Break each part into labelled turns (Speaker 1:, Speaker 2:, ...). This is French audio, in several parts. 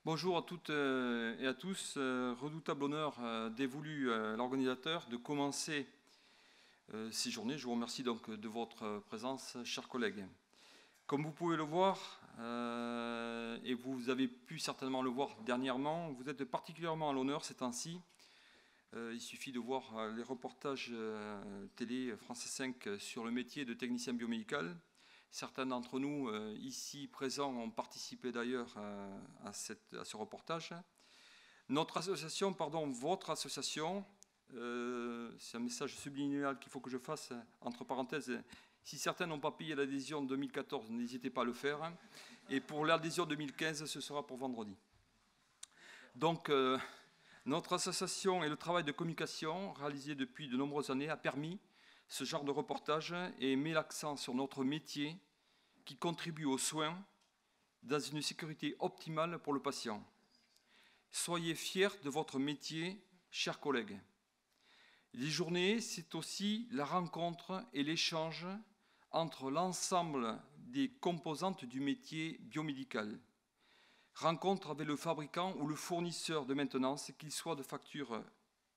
Speaker 1: Bonjour à toutes et à tous. Redoutable honneur dévolu à l'organisateur de commencer ces journées. Je vous remercie donc de votre présence, chers collègues. Comme vous pouvez le voir, et vous avez pu certainement le voir dernièrement, vous êtes particulièrement à l'honneur ces temps-ci. Il suffit de voir les reportages télé France 5 sur le métier de technicien biomédical. Certains d'entre nous ici présents ont participé d'ailleurs à ce reportage. Notre association, pardon, votre association, c'est un message subliminal qu'il faut que je fasse, entre parenthèses, si certains n'ont pas payé l'adhésion 2014, n'hésitez pas à le faire. Et pour l'adhésion 2015, ce sera pour vendredi. Donc, notre association et le travail de communication réalisé depuis de nombreuses années a permis ce genre de reportage et met l'accent sur notre métier qui contribue aux soins dans une sécurité optimale pour le patient. Soyez fiers de votre métier, chers collègues. Les journées, c'est aussi la rencontre et l'échange entre l'ensemble des composantes du métier biomédical. Rencontre avec le fabricant ou le fournisseur de maintenance, qu'il soit de facture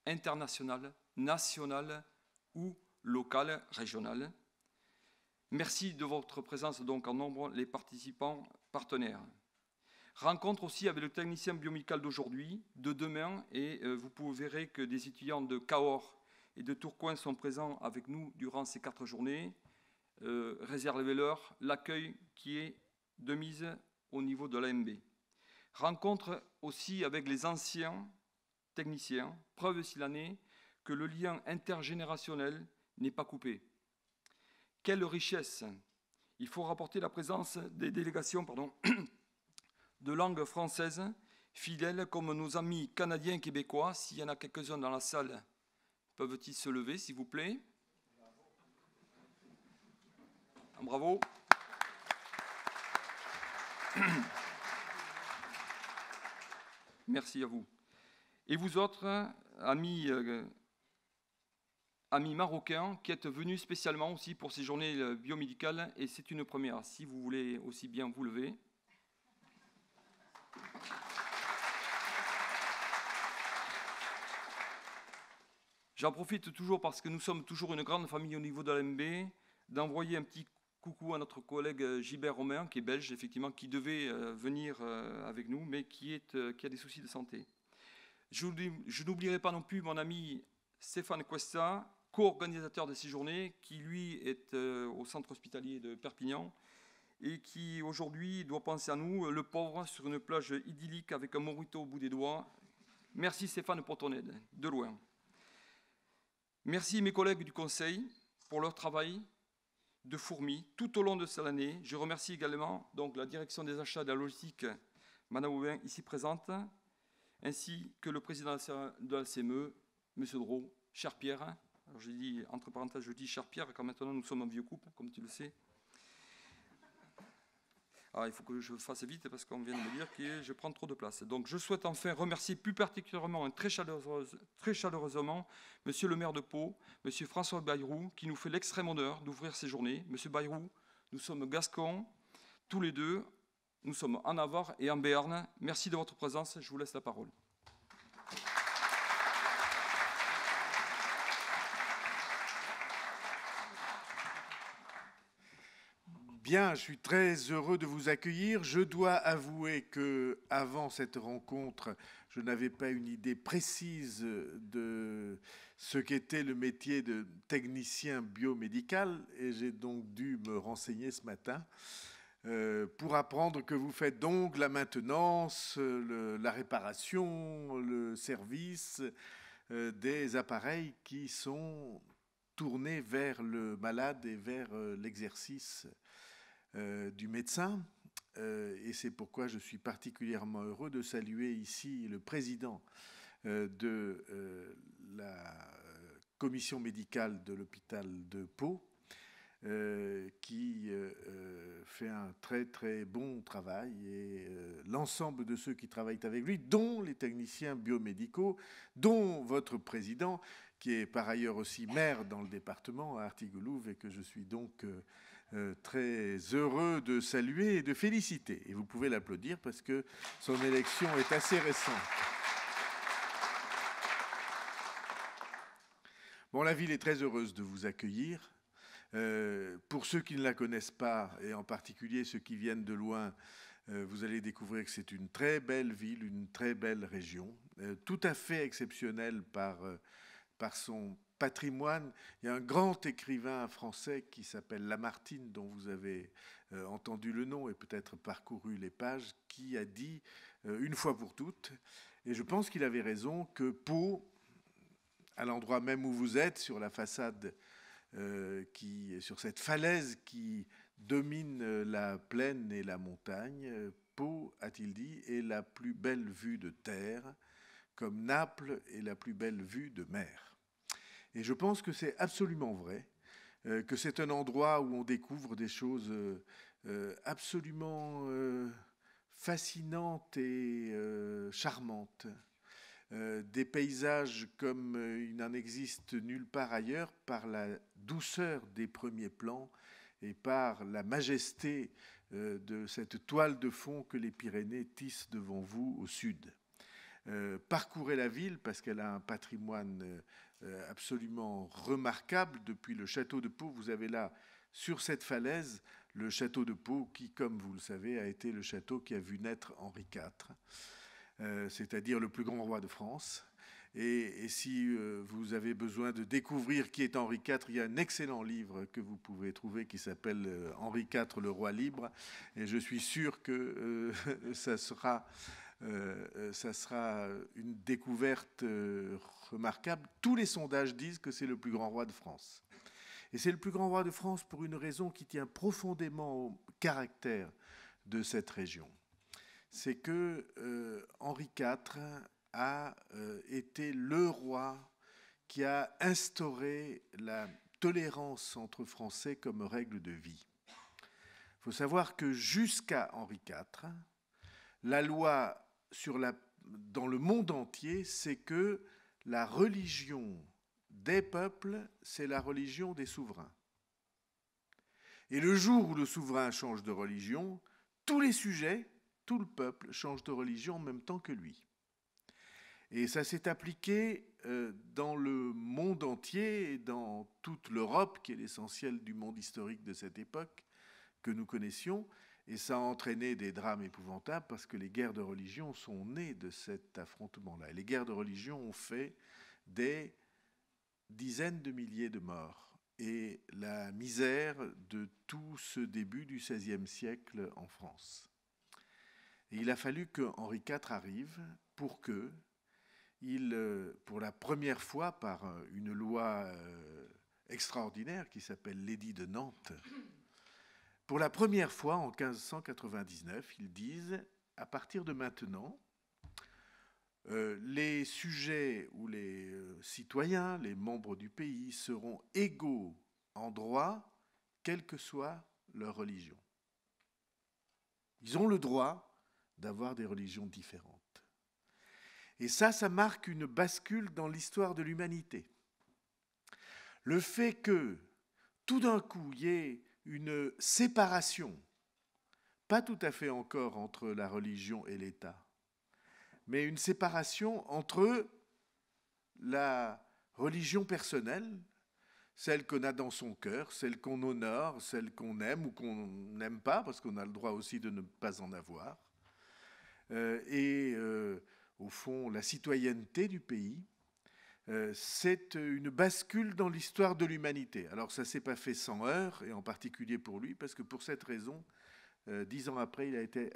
Speaker 1: internationale, nationale ou locale, régionale. Merci de votre présence donc en nombre, les participants partenaires. Rencontre aussi avec le technicien biomédical d'aujourd'hui, de demain, et vous verrez que des étudiants de Cahors et de Tourcoing sont présents avec nous durant ces 4 journées. Réservez-leur l'accueil qui est de mise au niveau de l'AMB. Rencontre aussi avec les anciens techniciens, preuve s'il en est que le lien intergénérationnel n'est pas coupé. Quelle richesse! Il faut rapporter la présence des délégations de langue française, fidèles comme nos amis canadiens et québécois. S'il y en a quelques-uns dans la salle, peuvent-ils se lever, s'il vous plaît? Bravo. Merci à vous. Et vous autres, amis marocains, qui êtes venus spécialement aussi pour ces journées biomédicales, et c'est une première. Si vous voulez aussi bien vous lever. J'en profite toujours, parce que nous sommes toujours une grande famille au niveau de l'AMB, d'envoyer un petit coucou à notre collègue Gilbert Romain, qui est belge, effectivement, qui devait venir avec nous, mais qui a des soucis de santé. Je n'oublierai pas non plus mon ami Stéphane Cuesta, co-organisateur de ces journées, qui lui est au centre hospitalier de Perpignan et qui aujourd'hui doit penser à nous, le pauvre, sur une plage idyllique avec un mojito au bout des doigts. Merci Stéphane pour ton aide, de loin. Merci mes collègues du Conseil pour leur travail de fourmi tout au long de cette année. Je remercie également donc, la direction des achats et de la logistique, Madame Aubin, ici présente, ainsi que le président de la CME, M. Drault, cher Pierre. Alors j'ai dit, entre parenthèses, je dis cher Pierre, car maintenant nous sommes un vieux couple, comme tu le sais. Alors il faut que je fasse vite parce qu'on vient de me dire que je prends trop de place. Donc je souhaite enfin remercier plus particulièrement et très chaleureusement M. le maire de Pau, M. François Bayrou, qui nous fait l'extrême honneur d'ouvrir ces journées. M. Bayrou, nous sommes gascons, tous les deux. Nous sommes en Navarre et en Béarn. Merci de votre présence. Je vous laisse la parole.
Speaker 2: Bien, je suis très heureux de vous accueillir. Je dois avouer que avant cette rencontre, je n'avais pas une idée précise de ce qu'était le métier de technicien biomédical et j'ai donc dû me renseigner ce matin pour apprendre que vous faites donc la maintenance, la réparation, le service des appareils qui sont tournés vers le malade et vers l'exercice du médecin. Et c'est pourquoi je suis particulièrement heureux de saluer ici le président de la commission médicale de l'hôpital de Pau, qui fait un très très bon travail, et l'ensemble de ceux qui travaillent avec lui, dont les techniciens biomédicaux, dont votre président, qui est par ailleurs aussi maire dans le département à Artigoulouve, et que je suis donc très heureux de saluer et de féliciter. Et vous pouvez l'applaudir parce que son élection est assez récente. Bon, la ville est très heureuse de vous accueillir. Pour ceux qui ne la connaissent pas, et en particulier ceux qui viennent de loin, vous allez découvrir que c'est une très belle ville, une très belle région, tout à fait exceptionnelle par son patrimoine. Il y a un grand écrivain français qui s'appelle Lamartine, dont vous avez entendu le nom et peut-être parcouru les pages, qui a dit une fois pour toutes, et je pense qu'il avait raison, que Pau, à l'endroit même où vous êtes, sur la façade, sur cette falaise qui domine la plaine et la montagne, Pau, a-t-il dit, est la plus belle vue de terre, comme Naples est la plus belle vue de mer. Et je pense que c'est absolument vrai, que c'est un endroit où on découvre des choses absolument fascinantes et charmantes. Des paysages comme il n'en existe nulle part ailleurs, par la douceur des premiers plans et par la majesté de cette toile de fond que les Pyrénées tissent devant vous au sud. Parcourez la ville parce qu'elle a un patrimoine absolument remarquable. Depuis le château de Pau, vous avez là, sur cette falaise, le château de Pau qui, comme vous le savez, a été le château qui a vu naître Henri IV. C'est-à-dire le plus grand roi de France. Et si vous avez besoin de découvrir qui est Henri IV, il y a un excellent livre que vous pouvez trouver qui s'appelle Henri IV, le roi libre. Et je suis sûr que ça sera une découverte remarquable. Tous les sondages disent que c'est le plus grand roi de France. Et c'est le plus grand roi de France pour une raison qui tient profondément au caractère de cette région. C'est que Henri IV a été le roi qui a instauré la tolérance entre Français comme règle de vie. Il faut savoir que jusqu'à Henri IV, la loi dans le monde entier, c'est que la religion des peuples, c'est la religion des souverains. Et le jour où le souverain change de religion, tous les sujets, tout le peuple change de religion en même temps que lui. Et ça s'est appliqué dans le monde entier et dans toute l'Europe, qui est l'essentiel du monde historique de cette époque que nous connaissions. Et ça a entraîné des drames épouvantables parce que les guerres de religion sont nées de cet affrontement-là. Et les guerres de religion ont fait des dizaines de milliers de morts et la misère de tout ce début du XVIe siècle en France. Et il a fallu que Henri IV arrive pour que, pour la première fois, par une loi extraordinaire qui s'appelle l'édit de Nantes, pour la première fois en 1599, ils disent, à partir de maintenant, les sujets ou les citoyens, les membres du pays, seront égaux en droit, quelle que soit leur religion. Ils ont le droit d'avoir des religions différentes. Et ça marque une bascule dans l'histoire de l'humanité. Le fait que, tout d'un coup, il y ait une séparation, pas tout à fait encore entre la religion et l'État, mais une séparation entre la religion personnelle, celle qu'on a dans son cœur, celle qu'on honore, celle qu'on aime ou qu'on n'aime pas, parce qu'on a le droit aussi de ne pas en avoir, au fond, la citoyenneté du pays, c'est une bascule dans l'histoire de l'humanité. Alors ça ne s'est pas fait sans heurts, et en particulier pour lui, parce que pour cette raison, 10 ans après, il a été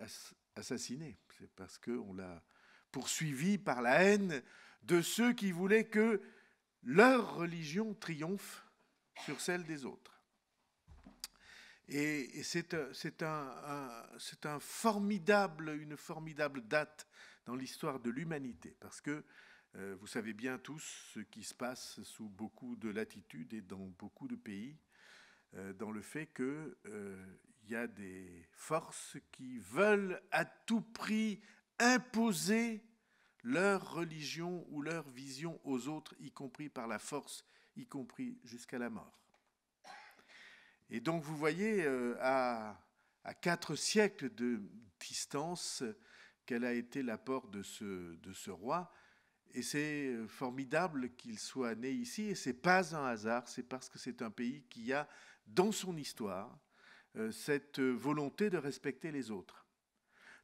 Speaker 2: assassiné. C'est parce qu'on l'a poursuivi par la haine de ceux qui voulaient que leur religion triomphe sur celle des autres. Et c'est une formidable date dans l'histoire de l'humanité, parce que vous savez bien tous ce qui se passe sous beaucoup de latitudes et dans beaucoup de pays, dans le fait qu'il y a des forces qui veulent à tout prix imposer leur religion ou leur vision aux autres, y compris par la force, y compris jusqu'à la mort. Et donc vous voyez à 4 siècles de distance quel a été l'apport de ce roi. Et c'est formidable qu'il soit né ici, et ce n'est pas un hasard, c'est parce que c'est un pays qui a dans son histoire cette volonté de respecter les autres.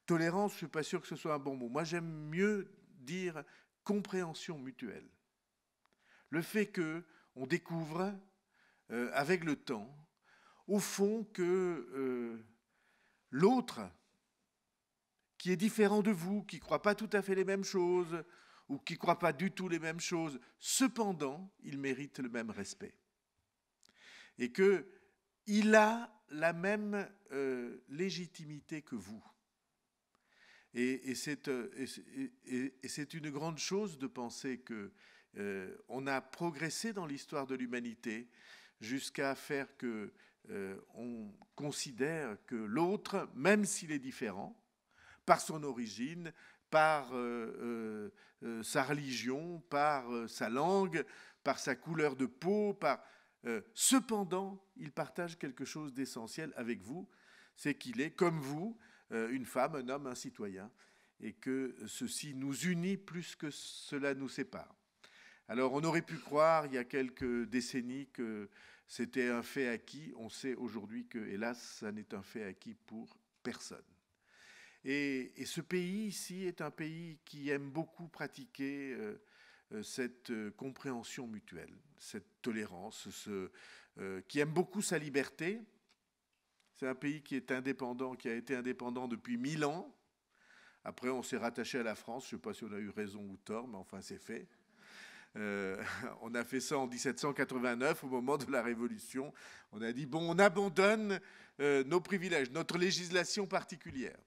Speaker 2: Tolérance, je ne suis pas sûr que ce soit un bon mot. Moi, j'aime mieux dire compréhension mutuelle. Le fait qu'on découvre, avec le temps, au fond, que l'autre, qui est différent de vous, qui ne croit pas tout à fait les mêmes choses, ou qui ne croit pas du tout les mêmes choses, cependant, il mérite le même respect. Et qu'il a la même légitimité que vous. Et c'est une grande chose de penser qu'on a progressé dans l'histoire de l'humanité jusqu'à faire qu'on considère que l'autre, même s'il est différent, par son origine, par sa religion, par sa langue, par sa couleur de peau, cependant, il partage quelque chose d'essentiel avec vous, c'est qu'il est, comme vous, une femme, un homme, un citoyen, et que ceci nous unit plus que cela nous sépare. Alors, on aurait pu croire, il y a quelques décennies, que c'était un fait acquis. On sait aujourd'hui que, hélas, ça n'est un fait acquis pour personne. Et ce pays ici est un pays qui aime beaucoup pratiquer cette compréhension mutuelle, cette tolérance, qui aime beaucoup sa liberté. C'est un pays qui est indépendant, qui a été indépendant depuis 1000 ans. Après, on s'est rattaché à la France. Je ne sais pas si on a eu raison ou tort, mais enfin, c'est fait. On a fait ça en 1789, au moment de la Révolution. On a dit, bon, on abandonne nos privilèges, notre législation particulière.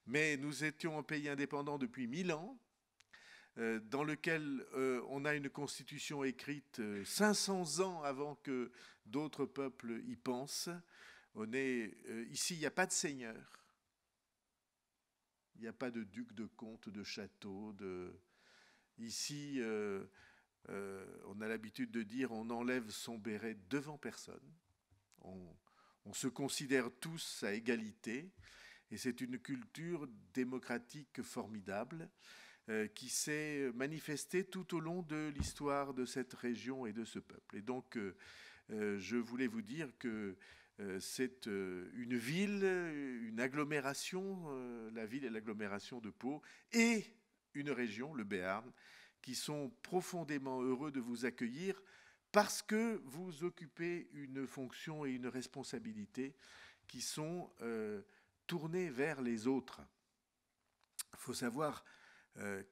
Speaker 2: Mais nous étions un pays indépendant depuis 1000 ans, dans lequel on a une constitution écrite 500 ans avant que d'autres peuples y pensent. Ici, il n'y a pas de seigneur. Il n'y a pas de duc, de comte, de château. Ici, on a l'habitude de dire on enlève son béret devant personne. On se considère tous à égalité. Et c'est une culture démocratique formidable qui s'est manifestée tout au long de l'histoire de cette région et de ce peuple. Et donc, je voulais vous dire que c'est une ville, une agglomération, la ville et l'agglomération de Pau, et une région, le Béarn, qui sont profondément heureux de vous accueillir parce que vous occupez une fonction et une responsabilité qui sont tournées vers les autres. Il faut savoir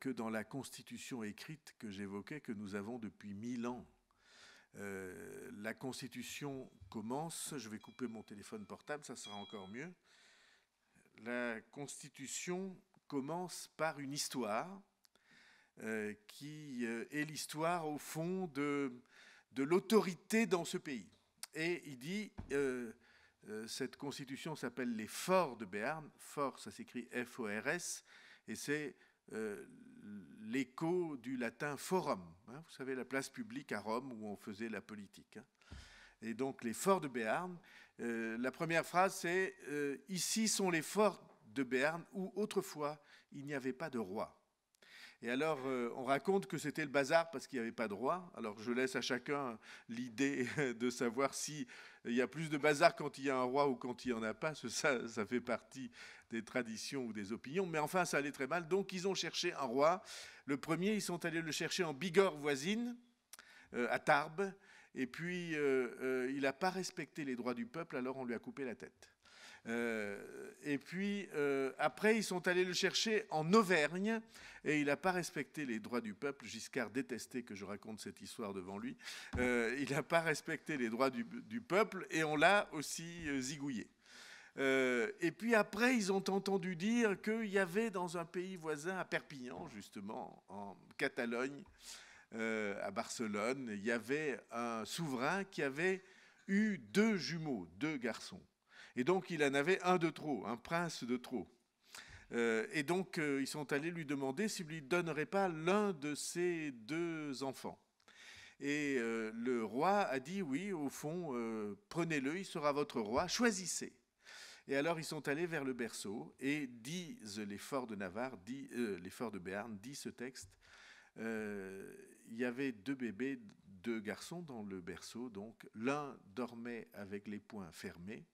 Speaker 2: que dans la constitution écrite que j'évoquais, que nous avons depuis 1000 ans, la Constitution commence, je vais couper mon téléphone portable, ça sera encore mieux. La Constitution commence par une histoire qui est l'histoire au fond de l'autorité dans ce pays. Et il dit, cette Constitution s'appelle les Forts de Béarn, Forts ça s'écrit F-O-R-S, et c'est l'écho du latin forum, hein, vous savez, la place publique à Rome où on faisait la politique. Hein. Et donc les forts de Béarn, la première phrase c'est « Ici sont les forts de Béarn où autrefois il n'y avait pas de roi ». Et alors on raconte que c'était le bazar parce qu'il n'y avait pas de roi. Alors je laisse à chacun l'idée de savoir s'il y a plus de bazar quand il y a un roi ou quand il n'y en a pas. Ça fait partie des traditions ou des opinions. Mais enfin, ça allait très mal. Donc ils ont cherché un roi. Le premier, ils sont allés le chercher en Bigorre voisine, à Tarbes. Et puis, il n'a pas respecté les droits du peuple, alors on lui a coupé la tête. Et puis, après, ils sont allés le chercher en Auvergne, et il n'a pas respecté les droits du peuple. Giscard détestait que je raconte cette histoire devant lui. Il n'a pas respecté les droits du peuple, et on l'a aussi zigouillé. Et puis après, ils ont entendu dire qu'il y avait dans un pays voisin, à Perpignan, justement, en Catalogne, à Barcelone, il y avait un souverain qui avait eu 2 jumeaux, 2 garçons. Et donc, il en avait un de trop, un prince de trop. Et donc, ils sont allés lui demander s'il ne lui donnerait pas l'un de ses 2 enfants. Et le roi a dit, oui, au fond, prenez-le, il sera votre roi, choisissez. Et alors ils sont allés vers le berceau et disent les forts de Navarre, les forts de Béarn, dit ce texte, il y avait 2 bébés, 2 garçons dans le berceau, donc l'un dormait avec les poings fermés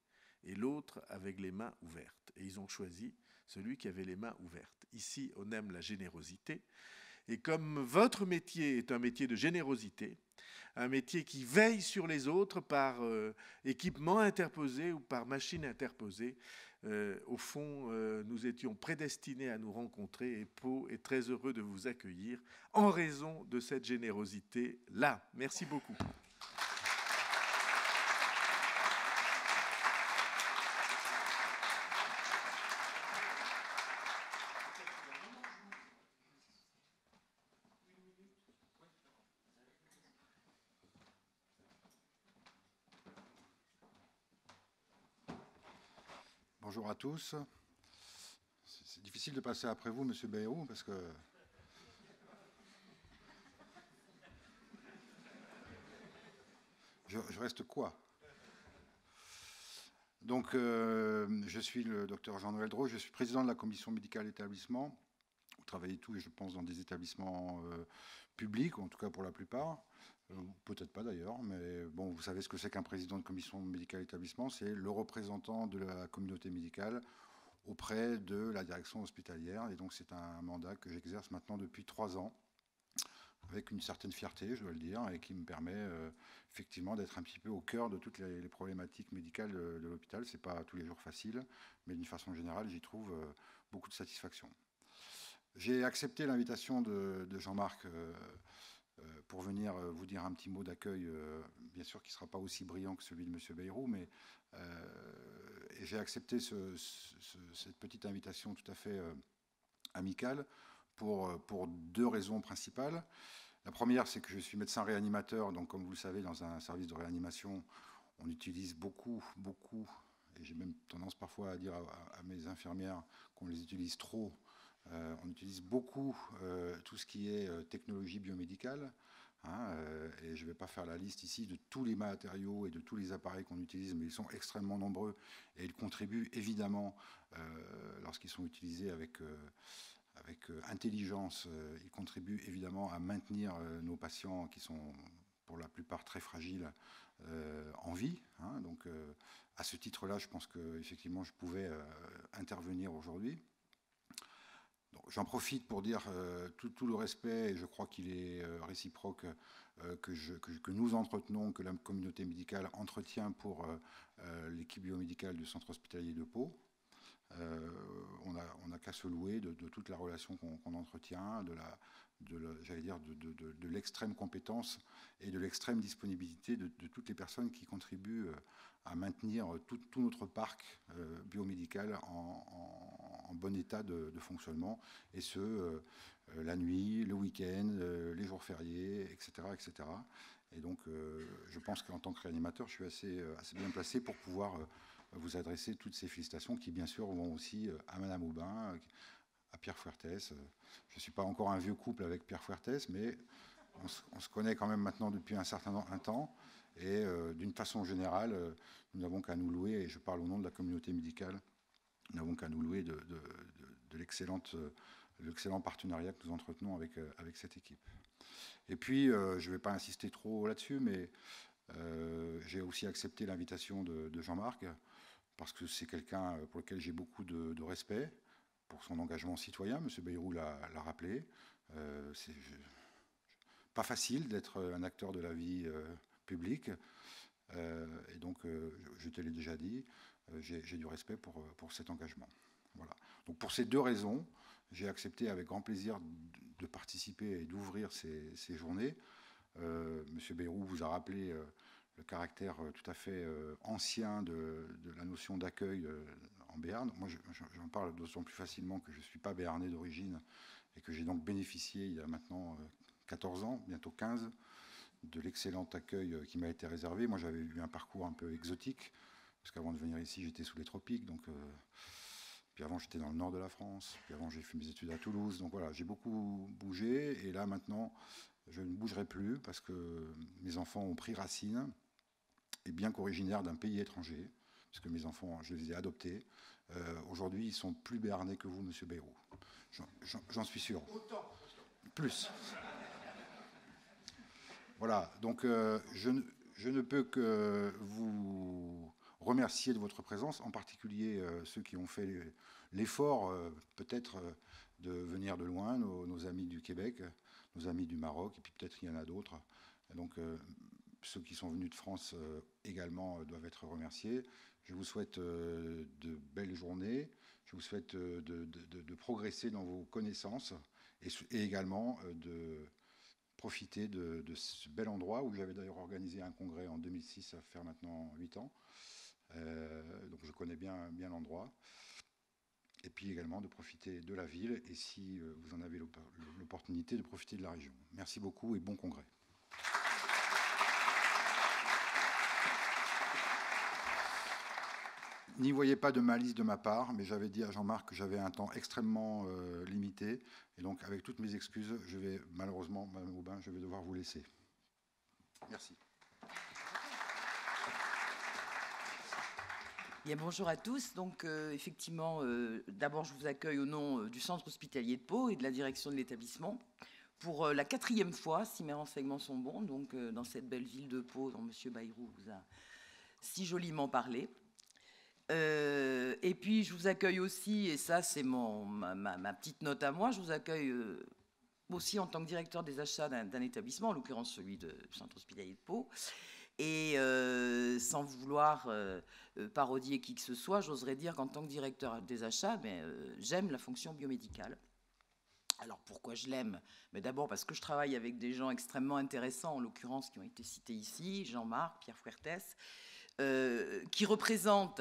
Speaker 2: et l'autre avec les mains ouvertes. Et ils ont choisi celui qui avait les mains ouvertes. Ici, on aime la générosité. Et comme votre métier est un métier de générosité, un métier qui veille sur les autres par équipement interposé ou par machine interposée, au fond, nous étions prédestinés à nous rencontrer et Pau est très heureux de vous accueillir en raison de cette générosité-là. Merci beaucoup.
Speaker 3: Bonjour à tous. C'est difficile de passer après vous, Monsieur Bayrou, parce que je reste quoi? Donc, je suis le docteur Jean-Noël Drault, je suis président de la commission médicale établissement. Vous travaillez tous, je pense, dans des établissements publics, ou en tout cas pour la plupart. Peut-être pas d'ailleurs, mais bon, vous savez ce que c'est qu'un président de commission médicale établissement, c'est le représentant de la communauté médicale auprès de la direction hospitalière. Et donc c'est un mandat que j'exerce maintenant depuis 3 ans, avec une certaine fierté, je dois le dire, et qui me permet effectivement d'être un petit peu au cœur de toutes les problématiques médicales de l'hôpital. Ce n'est pas tous les jours facile, mais d'une façon générale, j'y trouve beaucoup de satisfaction. J'ai accepté l'invitation de Jean-Marc pour venir vous dire un petit mot d'accueil, bien sûr qui ne sera pas aussi brillant que celui de M. Bayrou, mais j'ai accepté cette petite invitation tout à fait amicale pour 2 raisons principales. La première, c'est que je suis médecin réanimateur, donc comme vous le savez, dans un service de réanimation, on utilise beaucoup, et j'ai même tendance parfois à dire à mes infirmières qu'on les utilise trop. On utilise beaucoup tout ce qui est technologie biomédicale. Et je ne vais pas faire la liste ici de tous les matériaux et de tous les appareils qu'on utilise, mais ils sont extrêmement nombreux et ils contribuent évidemment, lorsqu'ils sont utilisés avec intelligence, ils contribuent évidemment à maintenir nos patients qui sont pour la plupart très fragiles en vie. Donc à ce titre-là, je pense qu'effectivement je pouvais intervenir aujourd'hui. J'en profite pour dire tout le respect, et je crois qu'il est réciproque, que nous entretenons, que la communauté médicale entretient pour l'équipe biomédicale du centre hospitalier de Pau. On n'a qu'à se louer de toute la relation qu'on entretient, de l'extrême compétence et de l'extrême disponibilité de toutes les personnes qui contribuent à maintenir tout notre parc biomédical en bon état de fonctionnement, et ce, la nuit, le week-end, les jours fériés, etc. etc. Et donc, je pense qu'en tant que réanimateur, je suis assez bien placé pour pouvoir vous adresser toutes ces félicitations qui, bien sûr, vont aussi à Madame Aubin, à Pierre Fuertes. Je ne suis pas encore un vieux couple avec Pierre Fuertes, mais on se connaît quand même maintenant depuis un temps. Et d'une façon générale, nous n'avons qu'à nous louer, et je parle au nom de la communauté médicale, nous n'avons qu'à nous louer de l'excellent partenariat que nous entretenons avec cette équipe. Et puis, je ne vais pas insister trop là-dessus, mais j'ai aussi accepté l'invitation de Jean-Marc, parce que c'est quelqu'un pour lequel j'ai beaucoup de respect, pour son engagement citoyen. M. Bayrou l'a rappelé. C'est pas facile d'être un acteur de la vie publique. Et donc, je te l'ai déjà dit, j'ai du respect pour cet engagement. Voilà. Donc, pour ces 2 raisons, j'ai accepté avec grand plaisir de participer et d'ouvrir ces journées. M. Bayrou vous a rappelé le caractère tout à fait ancien de la notion d'accueil en Béarn. Moi, j'en parle d'autant plus facilement que je ne suis pas béarnais d'origine et que j'ai donc bénéficié, il y a maintenant 14 ans, bientôt 15, de l'excellent accueil qui m'a été réservé. Moi, j'avais eu un parcours un peu exotique, parce qu'avant de venir ici, j'étais sous les tropiques, donc Puis avant, j'étais dans le nord de la France. Puis avant, j'ai fait mes études à Toulouse. Donc voilà, j'ai beaucoup bougé. Et là, maintenant, je ne bougerai plus parce que mes enfants ont pris racine. Et bien qu'originaires d'un pays étranger, parce que mes enfants, je les ai adoptés, aujourd'hui, ils sont plus béarnais que vous, monsieur Bayrou. J'en suis sûr.
Speaker 2: Autant.
Speaker 3: Plus. Voilà, donc je ne peux que vous remercier de votre présence, en particulier ceux qui ont fait l'effort, peut-être, de venir de loin, nos amis du Québec, nos amis du Maroc, et puis peut-être il y en a d'autres. Donc, ceux qui sont venus de France également doivent être remerciés. Je vous souhaite de belles journées. Je vous souhaite de progresser dans vos connaissances et également de profiter de ce bel endroit où j'avais d'ailleurs organisé un congrès en 2006, ça va faire maintenant 8 ans. Donc je connais bien l'endroit. Et puis également de profiter de la ville et si vous en avez l'opportunité de profiter de la région. Merci beaucoup et bon congrès. N'y voyez pas de malice de ma part, mais j'avais dit à Jean-Marc que j'avais un temps extrêmement limité. Et donc, avec toutes mes excuses, je vais malheureusement, Madame Aubin, je vais devoir vous laisser. Merci.
Speaker 4: Bien, bonjour à tous. Donc, effectivement, d'abord, je vous accueille au nom du Centre hospitalier de Pau et de la direction de l'établissement pour la 4e fois, si mes renseignements sont bons, donc dans cette belle ville de Pau dont M. Bayrou vous a si joliment parlé. Et puis, je vous accueille aussi, et ça, c'est ma petite note à moi, je vous accueille aussi en tant que directeur des achats d'un établissement, en l'occurrence celui du Centre hospitalier de Pau. Et sans vouloir parodier qui que ce soit, j'oserais dire qu'en tant que directeur des achats, j'aime la fonction biomédicale. Alors, pourquoi je l'aime? D'abord parce que je travaille avec des gens extrêmement intéressants, en l'occurrence qui ont été cités ici, Jean-Marc, Pierre Fuertes, qui représentent,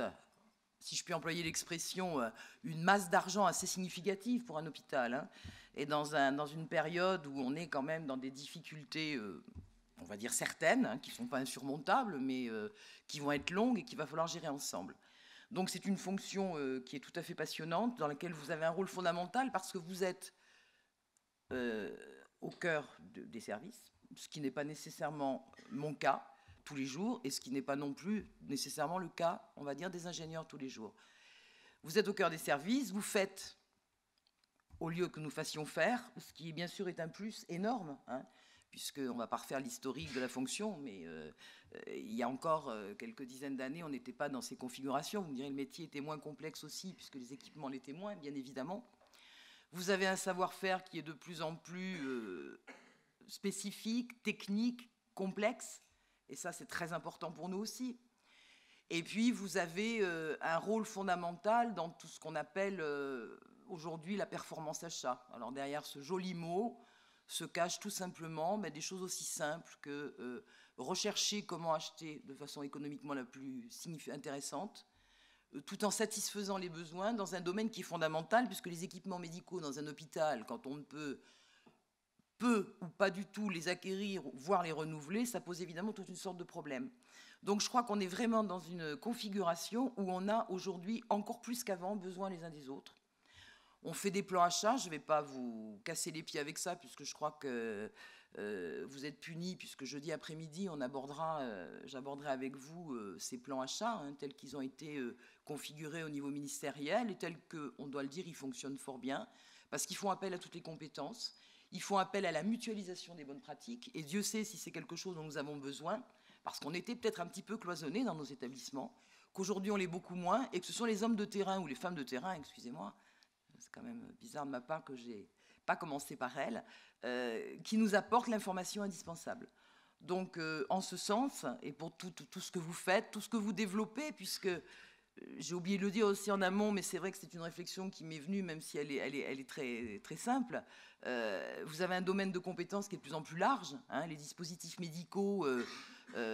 Speaker 4: si je puis employer l'expression, une masse d'argent assez significative pour un hôpital, hein, et dans une période où on est quand même dans des difficultés, on va dire certaines, hein, qui ne sont pas insurmontables, mais qui vont être longues et qu'il va falloir gérer ensemble. Donc c'est une fonction qui est tout à fait passionnante, dans laquelle vous avez un rôle fondamental, parce que vous êtes au cœur des services, ce qui n'est pas nécessairement mon cas tous les jours, et ce qui n'est pas non plus nécessairement le cas, on va dire, des ingénieurs tous les jours. Vous êtes au cœur des services, vous faites, au lieu que nous fassions faire, ce qui bien sûr est un plus énorme, hein, puisqu'on ne va pas refaire l'historique de la fonction, mais il y a encore quelques dizaines d'années, on n'était pas dans ces configurations. Vous me direz, le métier était moins complexe aussi, puisque les équipements l'étaient moins, bien évidemment. Vous avez un savoir-faire qui est de plus en plus spécifique, technique, complexe, et ça, c'est très important pour nous aussi. Et puis, vous avez un rôle fondamental dans tout ce qu'on appelle aujourd'hui la performance achat. Alors, derrière ce joli mot se cachent tout simplement des choses aussi simples que rechercher comment acheter de façon économiquement la plus intéressante, tout en satisfaisant les besoins dans un domaine qui est fondamental, puisque les équipements médicaux dans un hôpital, quand on ne peut ou pas du tout les acquérir, voire les renouveler, ça pose évidemment toute une sorte de problème. Donc je crois qu'on est vraiment dans une configuration où on a aujourd'hui, encore plus qu'avant, besoin les uns des autres. On fait des plans achats, je ne vais pas vous casser les pieds avec ça, puisque je crois que vous êtes punis, puisque jeudi après-midi, j'aborderai avec vous ces plans achats, hein, tels qu'ils ont été configurés au niveau ministériel, et tels qu'on doit le dire, ils fonctionnent fort bien, parce qu'ils font appel à toutes les compétences, ils font appel à la mutualisation des bonnes pratiques, et Dieu sait si c'est quelque chose dont nous avons besoin, parce qu'on était peut-être un petit peu cloisonnés dans nos établissements, qu'aujourd'hui on l'est beaucoup moins, et que ce sont les hommes de terrain, ou les femmes de terrain, excusez-moi, c'est quand même bizarre de ma part que je n'ai pas commencé par elles, qui nous apportent l'information indispensable. Donc, en ce sens, et pour tout ce que vous faites, tout ce que vous développez, puisque j'ai oublié de le dire aussi en amont, mais c'est vrai que c'est une réflexion qui m'est venue, même si elle est très, très simple. Vous avez un domaine de compétences qui est de plus en plus large, hein, les dispositifs médicaux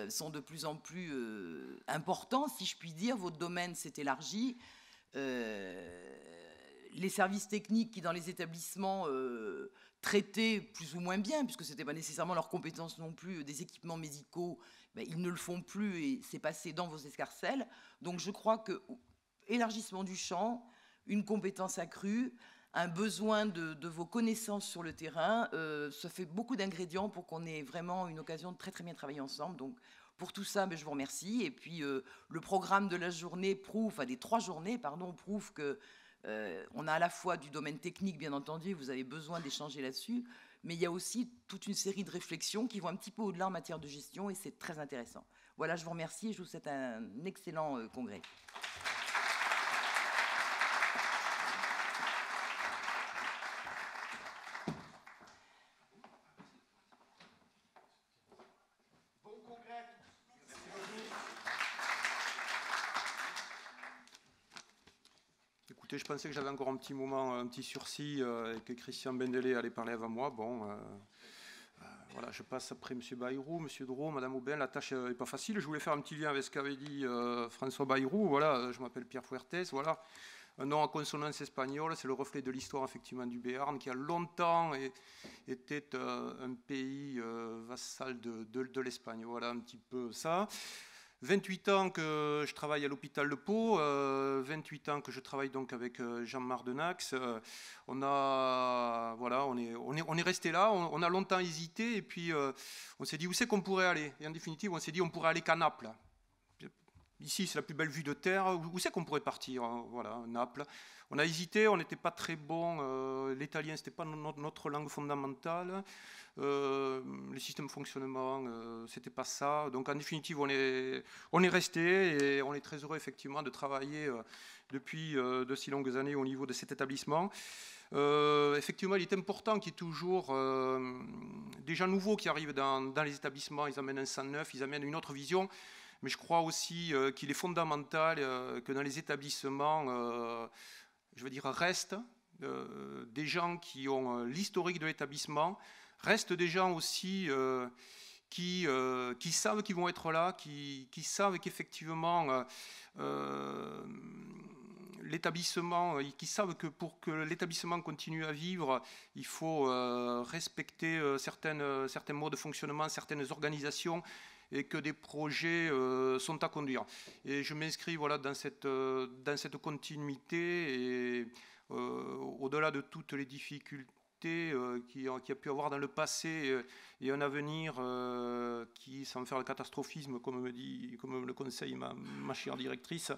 Speaker 4: sont de plus en plus importants, si je puis dire, votre domaine s'est élargi. Les services techniques qui, dans les établissements, traitaient plus ou moins bien, puisque ce n'était pas nécessairement leur compétence non plus, des équipements médicaux, ils ne le font plus et c'est passé dans vos escarcelles. Donc je crois que élargissement du champ, une compétence accrue, un besoin de vos connaissances sur le terrain. Ça fait beaucoup d'ingrédients pour qu'on ait vraiment une occasion de très très bien travailler ensemble. Donc pour tout ça, je vous remercie. Et puis le programme de la journée prouve, enfin des 3 journées, pardon, prouve que on a à la fois du domaine technique, bien entendu, vous avez besoin d'échanger là-dessus, mais il y a aussi toute une série de réflexions qui vont un petit peu au-delà en matière de gestion et c'est très intéressant. Voilà, je vous remercie et je vous souhaite un excellent congrès.
Speaker 5: Écoutez, je pensais que j'avais encore un petit moment, un petit sursis et que Christian Bendelet allait parler avant moi. Bon, voilà, je passe après M. Bayrou, M. Drault, Mme Aubin. La tâche n'est pas facile. Je voulais faire un petit lien avec ce qu'avait dit François Bayrou. Voilà, je m'appelle Pierre Fuertes. Voilà, un nom en consonance espagnole. C'est le reflet de l'histoire, effectivement, du Béarn, qui a longtemps été un pays vassal de l'Espagne. Voilà un petit peu ça. 28 ans que je travaille à l'hôpital de Pau, 28 ans que je travaille donc avec Jean-Marc Denax. On est resté là, on a longtemps hésité et puis on s'est dit où c'est qu'on pourrait aller. Et en définitive, on s'est dit on pourrait aller qu'à Naples. Ici, c'est la plus belle vue de terre. Où c'est qu'on pourrait partir? Voilà, Naples. On a hésité, on n'était pas très bon. L'italien, ce n'était pas notre langue fondamentale. Le système de fonctionnement, c'était pas ça. Donc en définitive, on est resté et on est très heureux effectivement de travailler depuis de si longues années au niveau de cet établissement. Effectivement, il est important qu'il y ait toujours des gens nouveaux qui arrivent dans les établissements. Ils amènent un sang neuf, ils amènent une autre vision. Mais je crois aussi qu'il est fondamental que dans les établissements, je veux dire, restent des gens qui ont l'historique de l'établissement, restent des gens aussi qui savent qu'ils vont être là, qui savent qu'effectivement l'établissement, qui savent que pour que l'établissement continue à vivre, il faut respecter certains modes de fonctionnement, certaines organisations, et que des projets sont à conduire. Et je m'inscris voilà, dans cette continuité, et au-delà de toutes les difficultés qu'il y a pu avoir dans le passé, et un avenir qui, sans faire le catastrophisme, comme me le conseille ma chère directrice,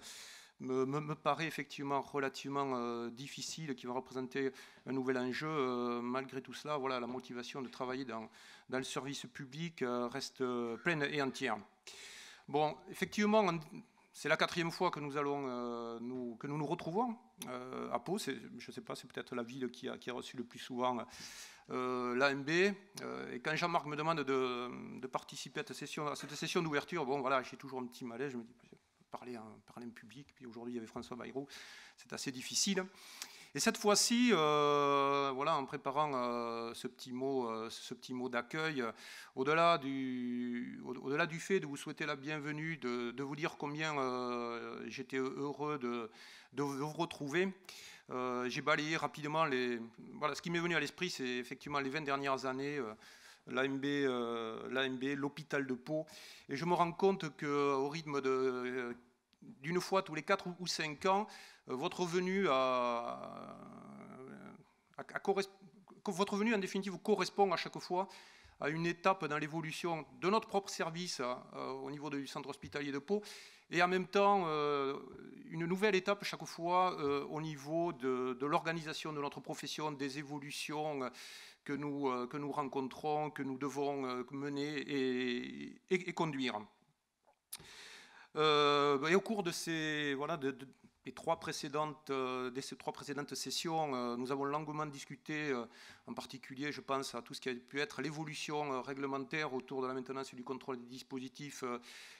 Speaker 5: me paraît effectivement relativement difficile, qui va représenter un nouvel enjeu. Malgré tout cela, voilà, la motivation de travailler dans le service public reste pleine et entière. Bon, effectivement, c'est la 4e fois que nous nous retrouvons à Pau. Je ne sais pas, c'est peut-être la ville qui a reçu le plus souvent l'AMB. Et quand Jean-Marc me demande de participer à cette session d'ouverture, bon, voilà, j'ai toujours un petit malaise. Je me dis, parler en public, puis aujourd'hui il y avait François Bayrou, c'est assez difficile. Et cette fois-ci, voilà, en préparant ce petit mot d'accueil, au-delà du fait de vous souhaiter la bienvenue, de vous dire combien j'étais heureux de vous retrouver, j'ai balayé rapidement voilà, ce qui m'est venu à l'esprit, c'est effectivement les 20 dernières années, l'AMB, l'hôpital de Pau, et je me rends compte qu'au rythme d'une fois tous les 4 ou 5 ans, votre venue en définitive correspond à chaque fois à une étape dans l'évolution de notre propre service au niveau du centre hospitalier de Pau, et en même temps une nouvelle étape chaque fois au niveau de l'organisation de notre profession, des évolutions que nous rencontrons, que nous devons mener et conduire. Et au cours de ces 3 précédentes sessions, nous avons longuement discuté, en particulier, je pense à tout ce qui a pu être l'évolution réglementaire autour de la maintenance et du contrôle des dispositifs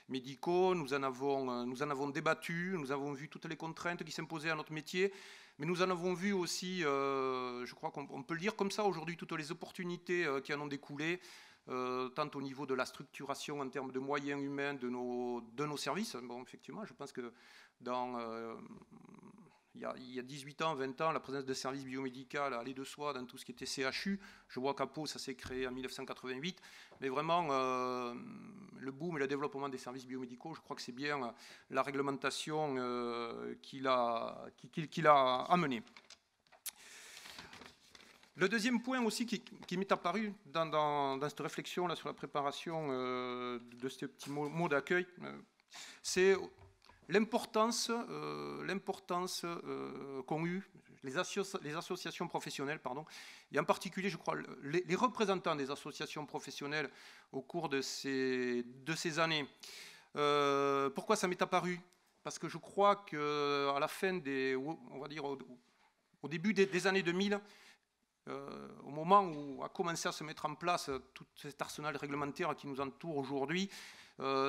Speaker 5: médicaux. Nous en avons débattu, nous avons vu toutes les contraintes qui s'imposaient à notre métier, mais nous en avons vu aussi, je crois qu'on peut le dire comme ça aujourd'hui, toutes les opportunités qui en ont découlé, tant au niveau de la structuration en termes de moyens humains de nos services. Bon, effectivement, je pense que il il y a 18 ans, 20 ans, la présence de services biomédicaux allait de soi dans tout ce qui était CHU. Je vois qu'à Pau, ça s'est créé en 1988. Mais vraiment, le boom et le développement des services biomédicaux, je crois que c'est bien la réglementation qu'il a amenée. Le deuxième point aussi qui m'est apparu dans cette réflexion là, sur la préparation de ce petit mot d'accueil, c'est l'importance qu'ont eu les associations professionnelles, et en particulier, je crois, les représentants des associations professionnelles au cours de ces années. Pourquoi ça m'est apparu? Parce que je crois qu'à la fin on va dire au début des années 2000, au moment où a commencé à se mettre en place tout cet arsenal réglementaire qui nous entoure aujourd'hui,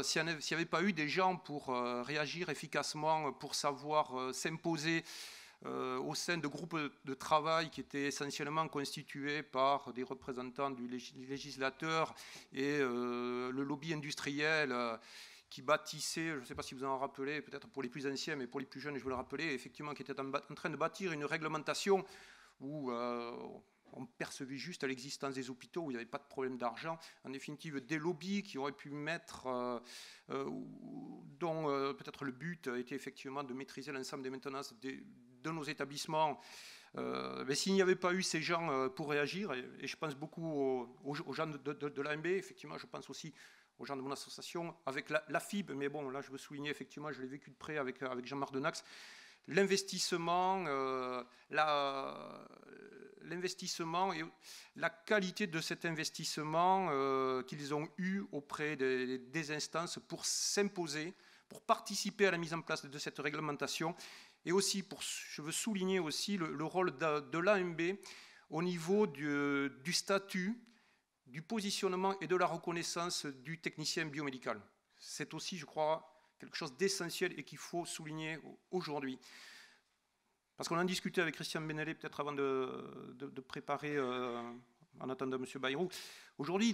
Speaker 5: s'il n'y avait pas eu des gens pour réagir efficacement, pour savoir s'imposer au sein de groupes de travail qui étaient essentiellement constitués par des représentants du législateur et le lobby industriel qui bâtissait, je ne sais pas si vous en rappelez, peut-être pour les plus anciens, mais pour les plus jeunes, je veux le rappeler, effectivement, qui était en train de bâtir une réglementation où on percevait juste à l'existence des hôpitaux, où il n'y avait pas de problème d'argent, en définitive des lobbies qui auraient pu mettre, dont peut-être le but était effectivement de maîtriser l'ensemble des maintenances de nos établissements. Mais s'il n'y avait pas eu ces gens pour réagir, et je pense beaucoup aux gens de l'AMB, effectivement, je pense aussi aux gens de mon association, avec la FIB, mais bon, là je veux souligner, effectivement, je l'ai vécu de près avec Jean-Marc Denax, l'investissement et la qualité de cet investissement qu'ils ont eu auprès des instances pour s'imposer, pour participer à la mise en place de cette réglementation, et aussi, je veux souligner aussi le rôle de l'AMB au niveau du statut, du positionnement et de la reconnaissance du technicien biomédical. C'est aussi, je crois, quelque chose d'essentiel et qu'il faut souligner aujourd'hui. Parce qu'on en discutait avec Christian Benellet, peut-être avant de préparer, en attendant M. Bayrou. Aujourd'hui,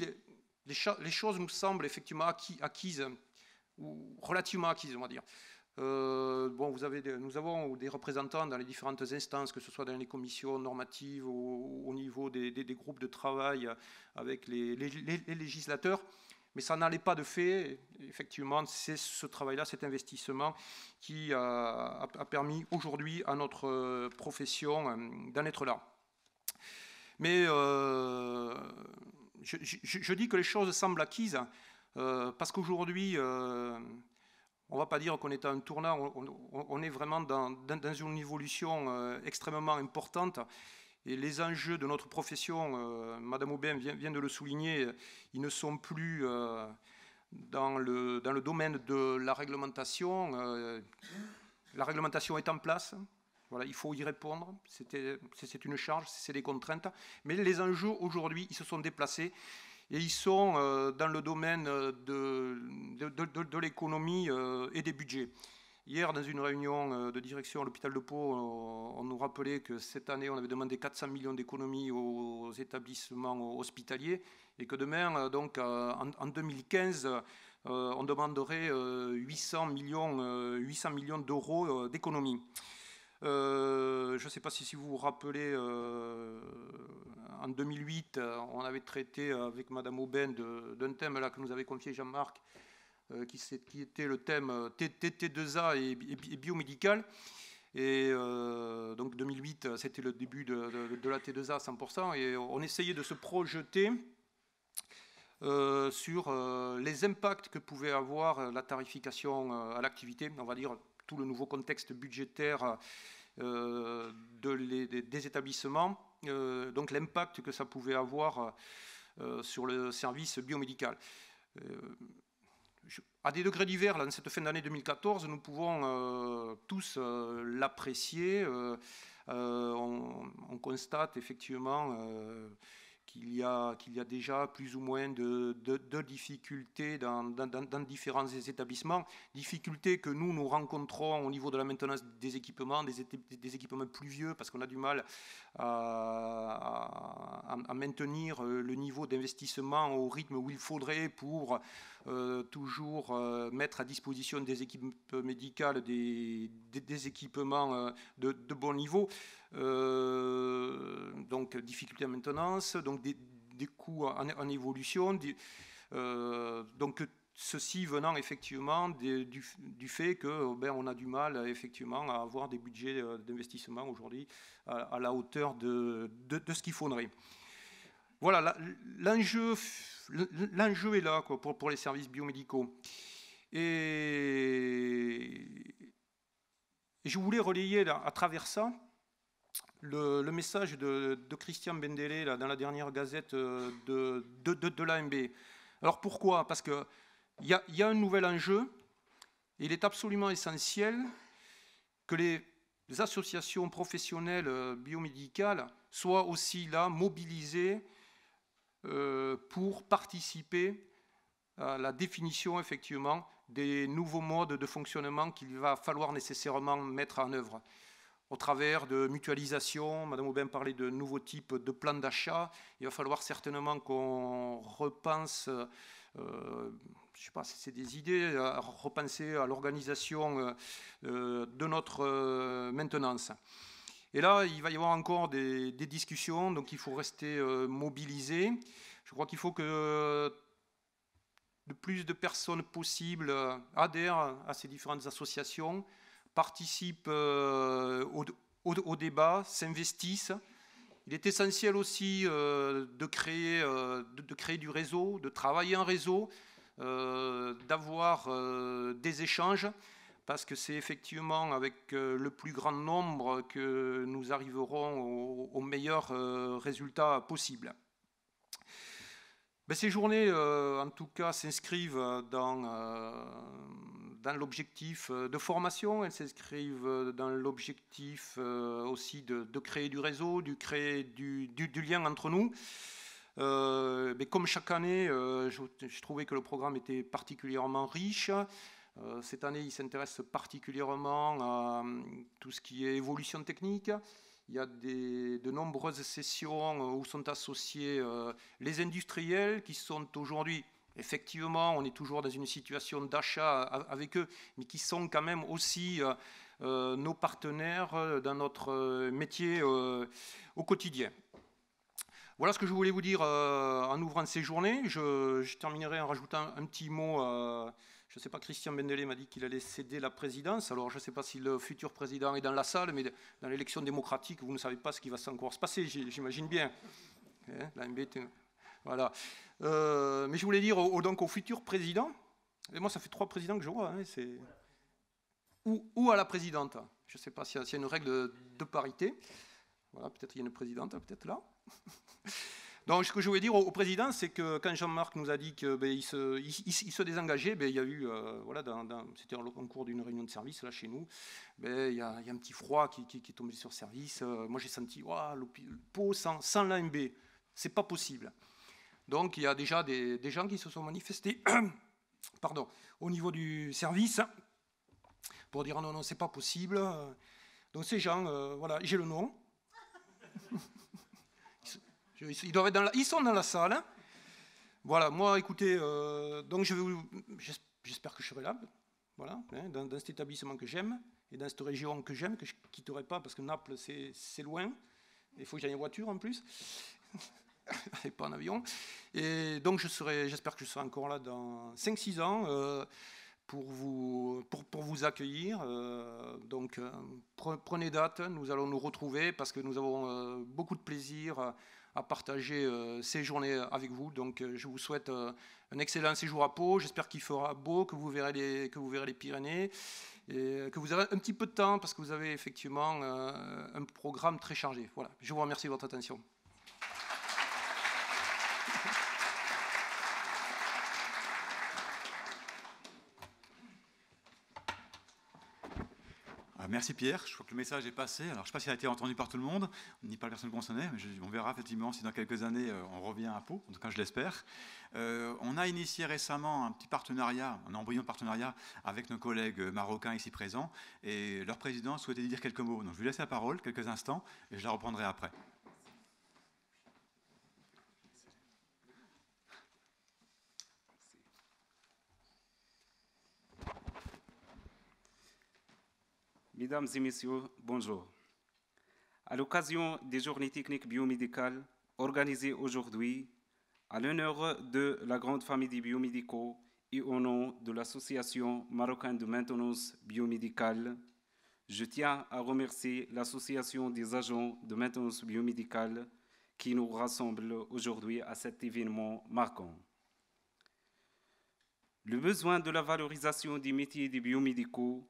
Speaker 5: les choses nous semblent effectivement acquises, ou relativement acquises, on va dire. Bon, nous avons des représentants dans les différentes instances, que ce soit dans les commissions normatives, au niveau des groupes de travail avec les législateurs. Mais ça n'allait pas de fait. Effectivement, c'est ce travail-là, cet investissement qui a permis aujourd'hui à notre profession d'en être là. Mais je dis que les choses semblent acquises parce qu'aujourd'hui, on ne va pas dire qu'on est à un tournant, on est vraiment dans une évolution extrêmement importante. Et les enjeux de notre profession, Madame Aubin vient de le souligner, ils ne sont plus dans le domaine de la réglementation. La réglementation est en place, voilà, il faut y répondre, c'est une charge, c'est des contraintes. Mais les enjeux aujourd'hui, ils se sont déplacés et ils sont dans le domaine de l'économie et des budgets. Hier, dans une réunion de direction à l'hôpital de Pau, on nous rappelait que cette année, on avait demandé 400 millions d'économies aux établissements hospitaliers et que demain, donc en 2015, on demanderait 800 millions d'euros d'économies. Je ne sais pas si vous vous rappelez, en 2008, on avait traité avec Madame Aubin d'un thème là, que nous avait confié Jean-Marc, qui était le thème T2A et biomédical. Et donc 2008, c'était le début de la T2A à 100%. Et on essayait de se projeter sur les impacts que pouvait avoir la tarification à l'activité, on va dire tout le nouveau contexte budgétaire des établissements, donc l'impact que ça pouvait avoir sur le service biomédical. À des degrés divers, dans cette fin d'année 2014, nous pouvons tous l'apprécier. On constate effectivement qu'il y a déjà plus ou moins de difficultés dans différents établissements, difficultés que nous rencontrons au niveau de la maintenance des équipements, des équipements plus vieux, parce qu'on a du mal à maintenir le niveau d'investissement au rythme où il faudrait pour toujours mettre à disposition des équipes médicales des équipements de bon niveau. Donc difficultés en maintenance, donc des coûts en évolution, donc ceci venant effectivement du fait que on a du mal effectivement à avoir des budgets d'investissement aujourd'hui à la hauteur de ce qu'il faudrait. Voilà, l'enjeu est là quoi, pour les services biomédicaux. Et je voulais relayer à travers ça le message de Christian Bendelé là, dans la dernière gazette de l'AMB. Alors pourquoi? Parce qu'il y a un nouvel enjeu, et il est absolument essentiel que les associations professionnelles biomédicales soient aussi là, mobilisées pour participer à la définition effectivement des nouveaux modes de fonctionnement qu'il va falloir nécessairement mettre en œuvre au travers de mutualisation. Madame Aubin parlait de nouveaux types de plans d'achat. Il va falloir certainement qu'on repense, je ne sais pas si c'est des idées, à repenser à l'organisation de notre maintenance. Et là, il va y avoir encore des discussions, donc il faut rester mobilisé. Je crois qu'il faut que de plus de personnes possibles adhèrent à ces différentes associations, participent au débat, s'investissent. Il est essentiel aussi de créer du réseau, de travailler en réseau, d'avoir des échanges, parce que c'est effectivement avec le plus grand nombre que nous arriverons aux meilleurs résultats possibles. Ces journées, en tout cas, s'inscrivent dans l'objectif de formation, elles s'inscrivent dans l'objectif aussi de créer du réseau, de créer du lien entre nous. Mais comme chaque année, je trouvais que le programme était particulièrement riche. Cette année, il s'intéresse particulièrement à tout ce qui est évolution technique. Il y a de nombreuses sessions où sont associés les industriels qui sont aujourd'hui, effectivement, on est toujours dans une situation d'achat avec eux, mais qui sont quand même aussi nos partenaires dans notre métier au quotidien. Voilà ce que je voulais vous dire en ouvrant ces journées. Je terminerai en rajoutant un petit mot. Je ne sais pas, Christian Bendelé m'a dit qu'il allait céder la présidence. Alors je ne sais pas si le futur président est dans la salle, mais dans l'élection démocratique, vous ne savez pas ce qui va encore se passer, j'imagine bien. Voilà. Mais je voulais dire donc au futur président, et moi ça fait 3 présidents que je vois, hein, ou à la présidente. Je ne sais pas s'il y a une règle de parité. Voilà, peut-être il y a une présidente, peut-être là. Donc, ce que je voulais dire au président, c'est que quand Jean-Marc nous a dit qu'il se désengageait, il y a eu, voilà, c'était au cours d'une réunion de service, là, chez nous, il y a un petit froid qui est tombé sur service. Moi, j'ai senti, le pot sans l'AMB, c'est pas possible. Donc, il y a déjà des gens qui se sont manifestés pardon, au niveau du service pour dire, non, c'est pas possible. Donc, ces gens, voilà, j'ai le nom. Ils doivent être ils sont dans la salle. Hein. Voilà, moi, écoutez, donc j'espère que je serai là, voilà, hein, dans cet établissement que j'aime et dans cette région que j'aime, que je ne quitterai pas parce que Naples, c'est loin. Il faut que j'aille en voiture en plus, et pas en avion. Et donc, j'espère que je serai encore là dans 5-6 ans pour vous accueillir. Donc, prenez date, nous allons nous retrouver parce que nous avons beaucoup de plaisir à partager ces journées avec vous. Donc je vous souhaite un excellent séjour à Pau. J'espère qu'il fera beau, que vous verrez les Pyrénées et que vous aurez un petit peu de temps parce que vous avez effectivement un programme très chargé. Voilà. Je vous remercie de votre attention.
Speaker 6: Merci Pierre, je crois que le message est passé. Alors je ne sais pas s'il a été entendu par tout le monde, ni par les personnes concernées, mais on verra effectivement si dans quelques années on revient à Pau, en tout cas je l'espère. On a initié récemment un petit partenariat, un embryon de partenariat avec nos collègues marocains ici présents, et leur président souhaitait dire quelques mots. Donc je lui laisse la parole quelques instants, et je la reprendrai après.
Speaker 7: Mesdames et messieurs, bonjour. À l'occasion des journées techniques biomédicales organisées aujourd'hui, à l'honneur de la grande famille des biomédicaux et au nom de l'Association marocaine de maintenance biomédicale, je tiens à remercier l'Association des agents de maintenance biomédicale qui nous rassemble aujourd'hui à cet événement marquant. Le besoin de la valorisation des métiers des biomédicaux,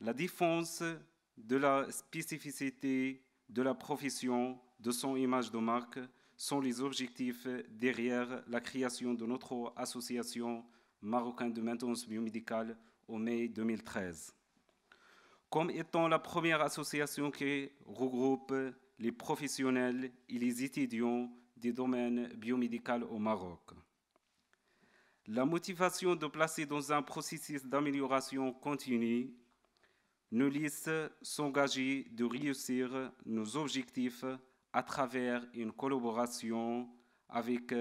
Speaker 7: la défense de la spécificité de la profession, de son image de marque, sont les objectifs derrière la création de notre association marocaine de maintenance biomédicale au mai 2013. Comme étant la première association qui regroupe les professionnels et les étudiants des domaines biomédicaux au Maroc. La motivation de placer dans un processus d'amélioration continue nous laisse s'engager de réussir nos objectifs à travers une collaboration avec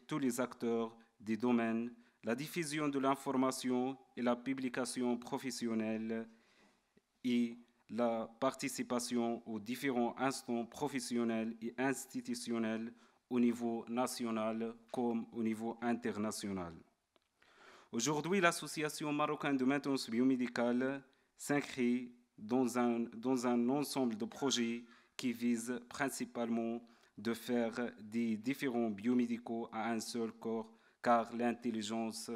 Speaker 7: tous les acteurs des domaines, la diffusion de l'information et la publication professionnelle et la participation aux différents instants professionnels et institutionnels au niveau national comme au niveau international. Aujourd'hui, l'Association marocaine de maintenance biomédicale s'inscrit dans un ensemble de projets qui visent principalement de faire des différents biomédicaux à un seul corps, car l'intelligence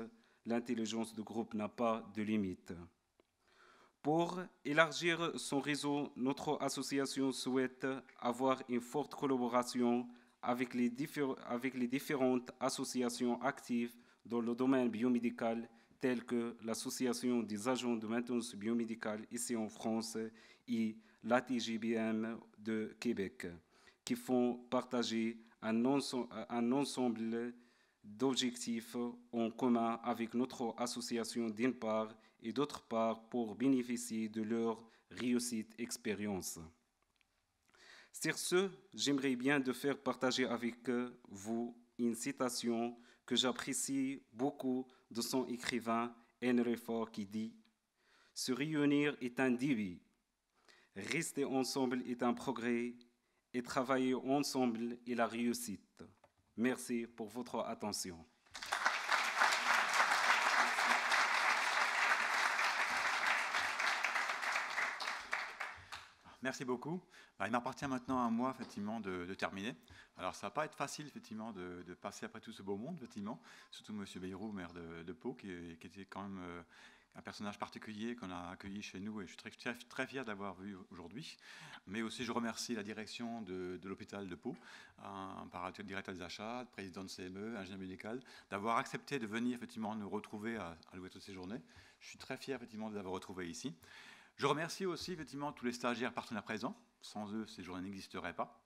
Speaker 7: de groupe n'a pas de limite. Pour élargir son réseau, notre association souhaite avoir une forte collaboration avec les différentes associations actives dans le domaine biomédical, telles que l'Association des agents de maintenance biomédicale ici en France et l'ATGBM de Québec, qui font partager un ensemble d'objectifs en commun avec notre association d'une part et d'autre part pour bénéficier de leur réussite expérience. Sur ce, j'aimerais bien de faire partager avec vous une citation que j'apprécie beaucoup de son écrivain Henry Ford qui dit « Se réunir est un début, rester ensemble est un progrès et travailler ensemble est la réussite. » Merci pour votre attention.
Speaker 6: Merci beaucoup. Il m'appartient maintenant à moi, effectivement, de terminer. Alors, ça ne va pas être facile, effectivement, de passer après tout ce beau monde, effectivement. Surtout M. Bayrou, maire de Pau, qui était quand même un personnage particulier qu'on a accueilli chez nous et je suis très fier d'avoir vu aujourd'hui. Mais aussi, je remercie la direction de l'hôpital de Pau, par le directeur des achats, le président de CME, ingénieur médical, d'avoir accepté de venir, effectivement, nous retrouver à l'ouverture de ces journées. Je suis très fier, effectivement, de les avoir retrouvés ici. Je remercie aussi effectivement tous les stagiaires partenaires présents. Sans eux, ces journées n'existeraient pas.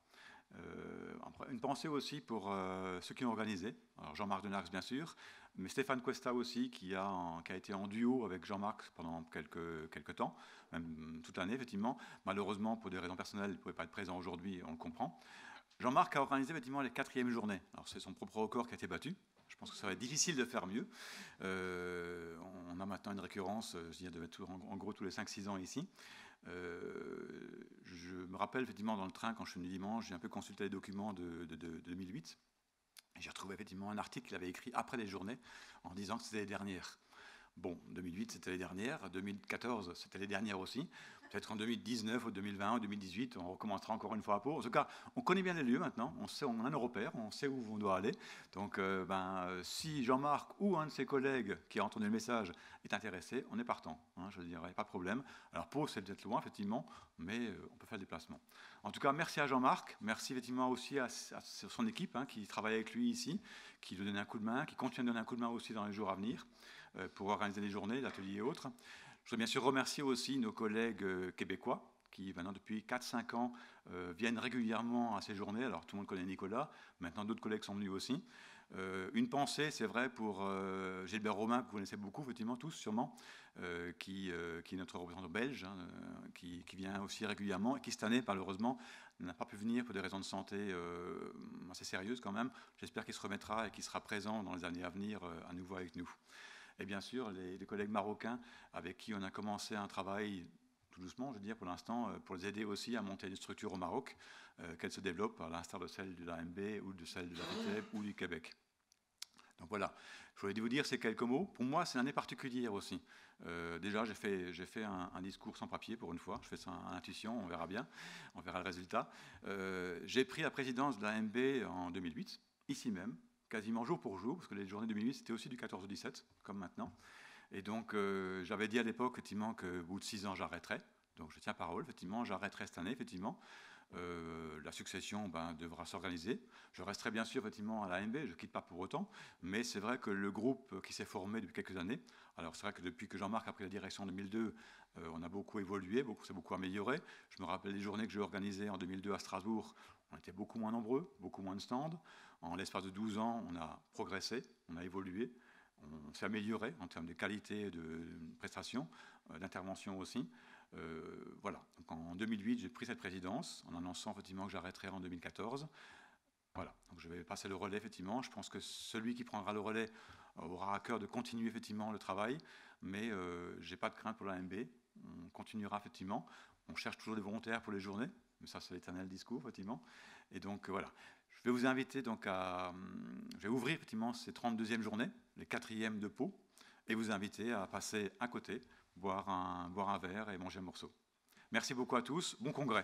Speaker 6: Une pensée aussi pour ceux qui ont organisé. Alors Jean-Marc Denarx, bien sûr, mais Stéphane Cuesta aussi, qui a été en duo avec Jean-Marc pendant quelques temps, même toute l'année, effectivement. Malheureusement, pour des raisons personnelles, il ne pouvait pas être présent aujourd'hui, on le comprend. Jean-Marc a organisé effectivement les 4e journées. Alors c'est son propre record qui a été battu. Je pense que ça va être difficile de faire mieux. On a maintenant une récurrence, je dirais, de en gros tous les 5-6 ans ici. Je me rappelle effectivement dans le train, quand je suis venu dimanche, j'ai un peu consulté les documents de 2008. Et j'ai retrouvé effectivement un article qu'il avait écrit après les journées en disant que c'était les dernières. Bon, 2008, c'était les dernières. 2014, c'était les dernières aussi. Peut-être en 2019 ou 2020 ou 2018, on recommencera encore une fois à Pau. En tout cas, on connaît bien les lieux maintenant. On a nos repères, on sait où on doit aller. Donc, si Jean-Marc ou un de ses collègues qui a entendu le message est intéressé, on est partant. Je dirais, pas de problème. Alors, Pau, c'est peut-être loin, effectivement, mais on peut faire le déplacement. En tout cas, merci à Jean-Marc. Merci effectivement aussi à son équipe qui travaille avec lui ici, qui lui donne un coup de main, qui continue de donner un coup de main aussi dans les jours à venir pour organiser les journées, l'atelier et autres. Je voudrais bien sûr remercier aussi nos collègues québécois qui, maintenant, depuis 4-5 ans, viennent régulièrement à ces journées. Alors, tout le monde connaît Nicolas, maintenant d'autres collègues sont venus aussi. Une pensée, c'est vrai, pour Gilbert Romain, que vous connaissez beaucoup, effectivement, tous, sûrement, qui est notre représentant belge, hein, qui vient aussi régulièrement, et qui, cette année, malheureusement, n'a pas pu venir pour des raisons de santé assez sérieuses quand même. J'espère qu'il se remettra et qu'il sera présent dans les années à venir à nouveau avec nous. Et bien sûr, les collègues marocains avec qui on a commencé un travail tout doucement, je veux dire, pour l'instant, pour les aider aussi à monter des structures au Maroc, qu'elles se développent à l'instar de celle de l'AMB ou de celle de la VTEB ou du Québec. Donc voilà, je voulais vous dire ces quelques mots. Pour moi, c'est une année particulière aussi. Déjà, j'ai fait un discours sans papier pour une fois. Je fais ça à l'intuition, on verra bien, on verra le résultat. J'ai pris la présidence de l'AMB en 2008, ici même, quasiment jour pour jour, parce que les journées 2008, c'était aussi du 14 au 17, comme maintenant. Et donc, j'avais dit à l'époque, effectivement, qu'au bout de 6 ans, j'arrêterais. Donc, je tiens parole, effectivement, j'arrêterai cette année, effectivement. La succession devra s'organiser. Je resterai bien sûr, effectivement, à l'AMB, je ne quitte pas pour autant. Mais c'est vrai que le groupe qui s'est formé depuis quelques années, alors c'est vrai que depuis que Jean-Marc a pris la direction en 2002, on a beaucoup évolué, s'est beaucoup amélioré. Je me rappelle les journées que j'ai organisées en 2002 à Strasbourg, on était beaucoup moins nombreux, beaucoup moins de stands. En l'espace de 12 ans, on a progressé, on a évolué. On s'est amélioré en termes de qualité de prestation, d'intervention aussi. Voilà. Donc en 2008, j'ai pris cette présidence en annonçant effectivement que j'arrêterai en 2014. Voilà. Donc je vais passer le relais effectivement. Je pense que celui qui prendra le relais aura à cœur de continuer effectivement le travail, mais je n'ai pas de crainte pour l'AMB. On continuera effectivement. On cherche toujours des volontaires pour les journées, mais ça c'est l'éternel discours effectivement. Et donc voilà. Je vais vous inviter donc je vais ouvrir effectivement ces 32e journées, les 4e de Pau, et vous inviter à passer à côté, boire un verre et manger un morceau. Merci beaucoup à tous, bon congrès.